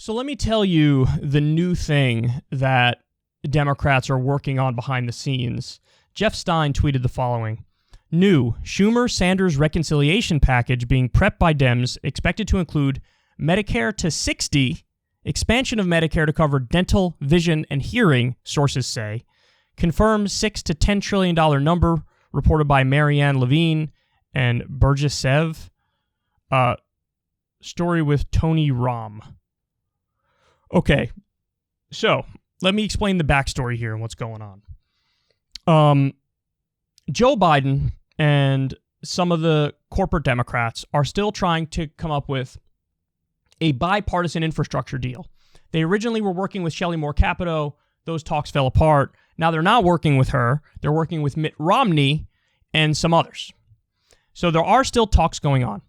So let me tell you the new thing that Democrats are working on behind the scenes. Jeff Stein tweeted the following. New Schumer-Sanders reconciliation package being prepped by Dems expected to include Medicare to 60, expansion of Medicare to cover dental, vision, and hearing, sources say, confirmed $6 to $10 trillion number reported by Marianne Levine and Burgessev. Story with Tony Rahm. Okay, so let me explain the backstory here and what's going on. Joe Biden and some of the corporate Democrats are still trying to come up with a bipartisan infrastructure deal. They originally were working with Shelley Moore Capito. Those talks fell apart. Now they're not working with her. They're working with Mitt Romney and some others. So there are still talks going on.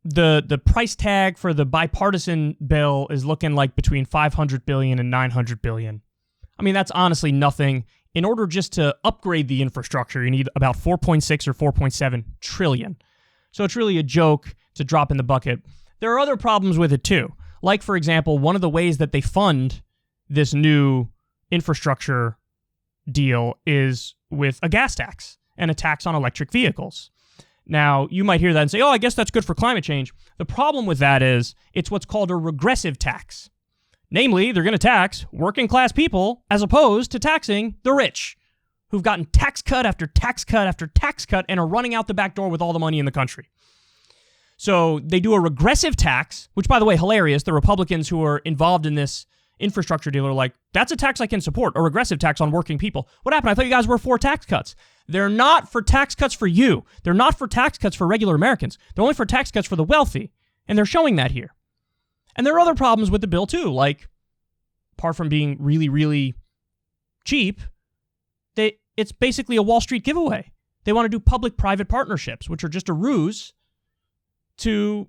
The price tag for the bipartisan bill is looking like between $500 billion and $900 billion. I mean, that's honestly nothing. In order just to upgrade the infrastructure, you need about 4.6 or 4.7 trillion. So it's really a joke. It's a drop in the bucket. There are other problems with it too. Like, for example, one of the ways that they fund this new infrastructure deal is with a gas tax and a tax on electric vehicles. Now, you might hear that and say, oh, I guess that's good for climate change. The problem with that is it's what's called a regressive tax. Namely, they're going to tax working class people as opposed to taxing the rich, who've gotten tax cut after tax cut after tax cut and are running out the back door with all the money in the country. So they do a regressive tax, which, by the way, hilarious. The Republicans who are involved in this infrastructure deal are like, that's a tax I can support, a regressive tax on working people. What happened? I thought you guys were for tax cuts. They're not for tax cuts for you. They're not for tax cuts for regular Americans. They're only for tax cuts for the wealthy. And they're showing that here. And there are other problems with the bill, too. Like, apart from being really, really cheap, it's basically a Wall Street giveaway. They want to do public-private partnerships, which are just a ruse to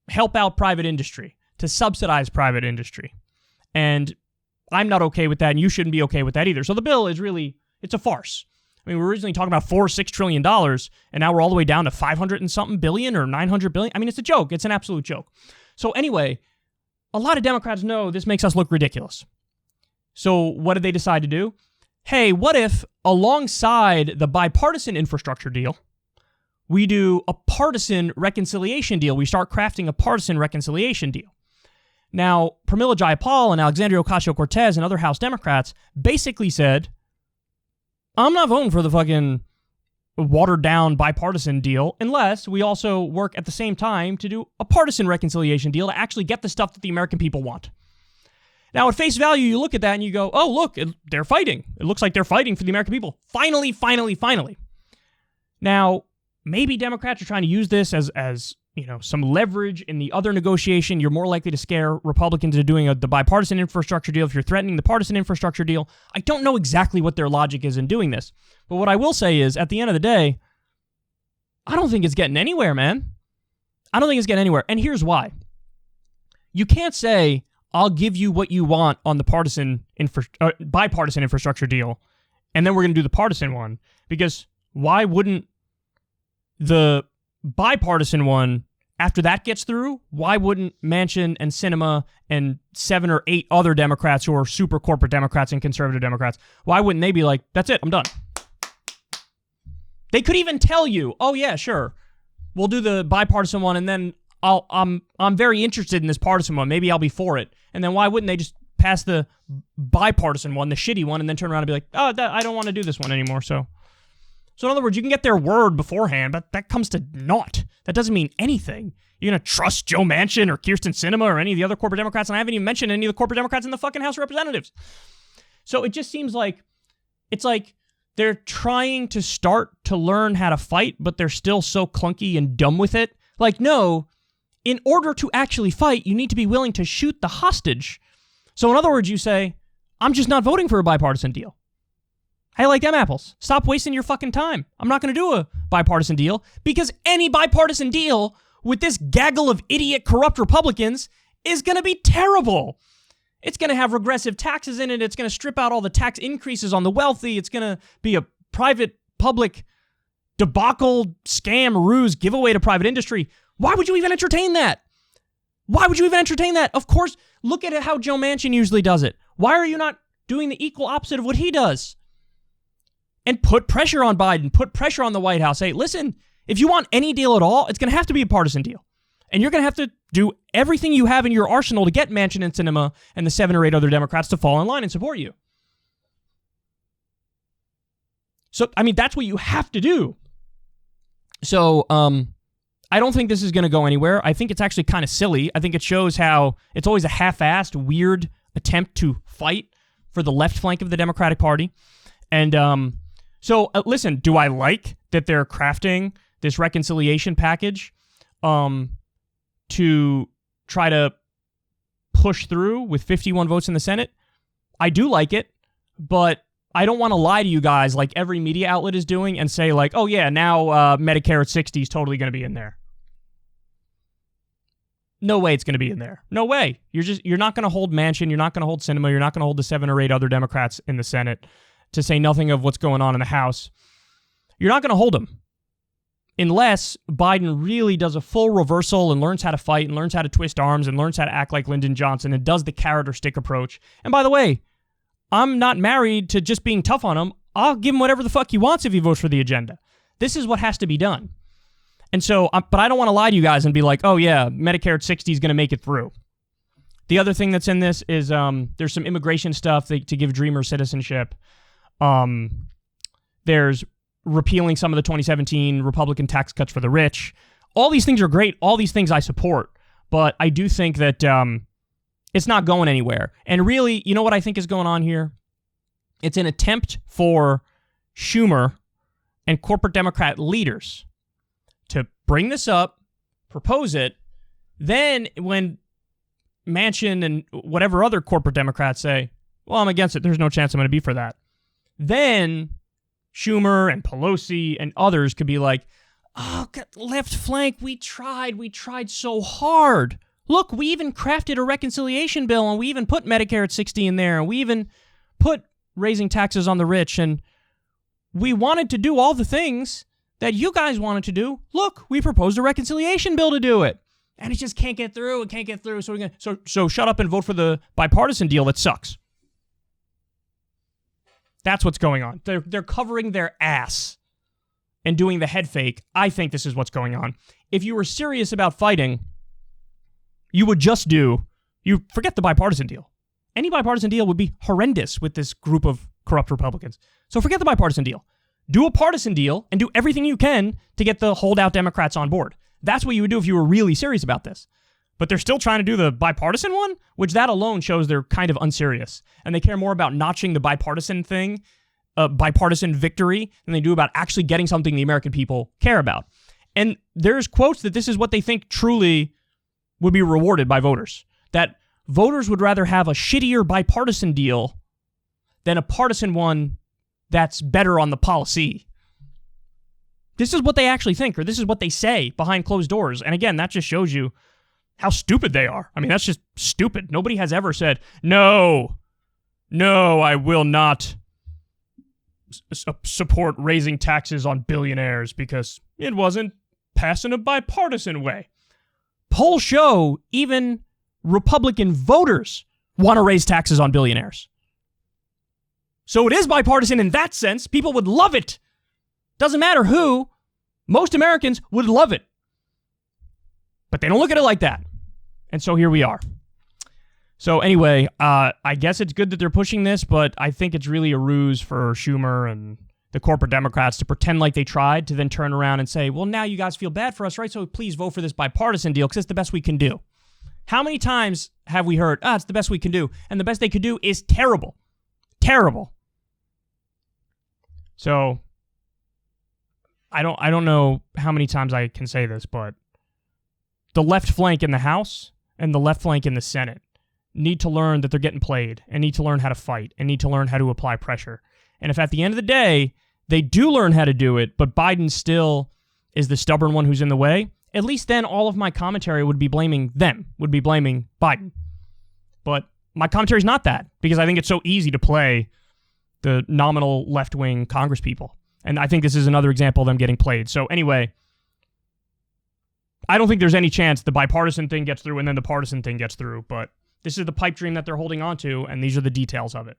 help out private industry, to subsidize private industry. And I'm not okay with that, and you shouldn't be okay with that either. So the bill is really, it's a farce. I mean, we were originally talking about $6 trillion, and now we're all the way down to 500 and something billion or 900 billion. I mean, it's a joke. It's an absolute joke. So anyway, a lot of Democrats know this makes us look ridiculous. So what did they decide to do? Hey, what if alongside the bipartisan infrastructure deal, we do a partisan reconciliation deal? We start crafting a partisan reconciliation deal. Now, Pramila Jayapal and Alexandria Ocasio-Cortez and other House Democrats basically said, I'm not voting for the fucking watered-down bipartisan deal unless we also work at the same time to do a partisan reconciliation deal to actually get the stuff that the American people want. Now, at face value, you look at that and you go, oh, look, they're fighting. It looks like they're fighting for the American people. Finally, finally, finally. Now, maybe Democrats are trying to use this as some leverage in the other negotiation. You're more likely to scare Republicans into doing the bipartisan infrastructure deal if you're threatening the partisan infrastructure deal. I don't know exactly what their logic is in doing this. But what I will say is, at the end of the day, I don't think it's getting anywhere, man. I don't think it's getting anywhere. And here's why. You can't say, I'll give you what you want on the bipartisan infrastructure deal, and then we're going to do the partisan one. Because why wouldn't the bipartisan one, after that gets through, why wouldn't Manchin and Sinema and 7 or 8 other Democrats who are super corporate Democrats and conservative Democrats, why wouldn't they be like, that's it, I'm done? They could even tell you, oh yeah, sure, we'll do the bipartisan one, and then I'm very interested in this partisan one. Maybe I'll be for it. And then why wouldn't they just pass the bipartisan one, the shitty one, and then turn around and be like, oh, I don't want to do this one anymore. So in other words, you can get their word beforehand, but that comes to naught. That doesn't mean anything. You're going to trust Joe Manchin or Kyrsten Sinema or any of the other corporate Democrats, and I haven't even mentioned any of the corporate Democrats in the fucking House of Representatives. So it just seems like it's like they're trying to start to learn how to fight, but they're still so clunky and dumb with it. Like, no, in order to actually fight, you need to be willing to shoot the hostage. So in other words, you say, I'm just not voting for a bipartisan deal. How you like them apples? Stop wasting your fucking time. I'm not going to do a bipartisan deal because any bipartisan deal with this gaggle of idiot, corrupt Republicans is going to be terrible. It's going to have regressive taxes in it. It's going to strip out all the tax increases on the wealthy. It's going to be a private-public debacle, scam, ruse, giveaway to private industry. Why would you even entertain that? Why would you even entertain that? Of course, look at how Joe Manchin usually does it. Why are you not doing the equal opposite of what he does? And put pressure on Biden, put pressure on the White House. Hey, listen, if you want any deal at all, it's going to have to be a partisan deal. And you're going to have to do everything you have in your arsenal to get Manchin and Sinema and the 7 or 8 other Democrats to fall in line and support you. So, I mean, that's what you have to do. So, I don't think this is going to go anywhere. I think it's actually kind of silly. I think it shows how it's always a half-assed, weird attempt to fight for the left flank of the Democratic Party. And listen, do I like that they're crafting this reconciliation package to try to push through with 51 votes in the Senate? I do like it, but I don't want to lie to you guys like every media outlet is doing and say like, oh yeah, now Medicare at 60 is totally going to be in there. No way it's going to be in there. No way. You're not going to hold Manchin. You're not going to hold Sinema. You're not going to hold the 7 or 8 other Democrats in the Senate, to say nothing of what's going on in the House. You're not going to hold them unless Biden really does a full reversal and learns how to fight and learns how to twist arms and learns how to act like Lyndon Johnson and does the carrot or stick approach. And by the way, I'm not married to just being tough on him. I'll give him whatever the fuck he wants if he votes for the agenda. This is what has to be done. And so, but I don't want to lie to you guys and be like, oh yeah, Medicare at 60 is going to make it through. The other thing that's in this is there's some immigration stuff to give Dreamer citizenship. There's repealing some of the 2017 Republican tax cuts for the rich. All these things are great. All these things I support. But I do think that it's not going anywhere. And really, you know what I think is going on here? It's an attempt for Schumer and corporate Democrat leaders to bring this up, propose it, then when Manchin and whatever other corporate Democrats say, well, I'm against it, there's no chance I'm going to be for that, then Schumer and Pelosi and others could be like, oh, left flank, we tried so hard. Look, we even crafted a reconciliation bill, and we even put Medicare at 60 in there, and we even put raising taxes on the rich, and we wanted to do all the things that you guys wanted to do. Look, we proposed a reconciliation bill to do it. And it just can't get through. It can't get through. So we're gonna so shut up and vote for the bipartisan deal that sucks. That's what's going on. They're covering their ass and doing the head fake. I think this is what's going on. If you were serious about fighting, you would just you forget the bipartisan deal. Any bipartisan deal would be horrendous with this group of corrupt Republicans. So forget the bipartisan deal. Do a partisan deal and do everything you can to get the holdout Democrats on board. That's what you would do if you were really serious about this. But they're still trying to do the bipartisan one, which that alone shows they're kind of unserious. And they care more about notching the bipartisan thing, bipartisan victory, than they do about actually getting something the American people care about. And there's quotes that this is what they think truly would be rewarded by voters. That voters would rather have a shittier bipartisan deal than a partisan one that's better on the policy. This is what they actually think, or this is what they say behind closed doors. And again, that just shows you how stupid they are. I mean, that's just stupid. Nobody has ever said, no, I will not support raising taxes on billionaires because it wasn't passed in a bipartisan way. Polls show even Republican voters want to raise taxes on billionaires. So it is bipartisan in that sense. People would love it. Doesn't matter who. Most Americans would love it. But they don't look at it like that. And so here we are. So anyway, I guess it's good that they're pushing this, but I think it's really a ruse for Schumer and the corporate Democrats to pretend like they tried to then turn around and say, well, now you guys feel bad for us, right? So please vote for this bipartisan deal because it's the best we can do. How many times have we heard, it's the best we can do, and the best they could do is terrible. Terrible. So I don't know how many times I can say this, but the left flank in the House and the left flank in the Senate need to learn that they're getting played and need to learn how to fight and need to learn how to apply pressure. And if at the end of the day, they do learn how to do it, but Biden still is the stubborn one who's in the way, at least then all of my commentary would be blaming them, would be blaming Biden. But my commentary is not that, because I think it's so easy to play the nominal left-wing Congress people. And I think this is another example of them getting played. So anyway, I don't think there's any chance the bipartisan thing gets through and then the partisan thing gets through, but this is the pipe dream that they're holding on to, and these are the details of it.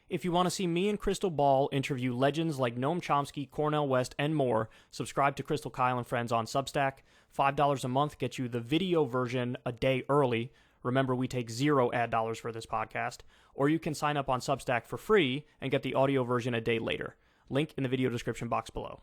If you want to see me and Crystal Ball interview legends like Noam Chomsky, Cornel West, and more, subscribe to Crystal Kyle and Friends on Substack. $5 a month gets you the video version a day early. Remember, we take 0 ad dollars for this podcast. Or you can sign up on Substack for free and get the audio version a day later. Link in the video description box below.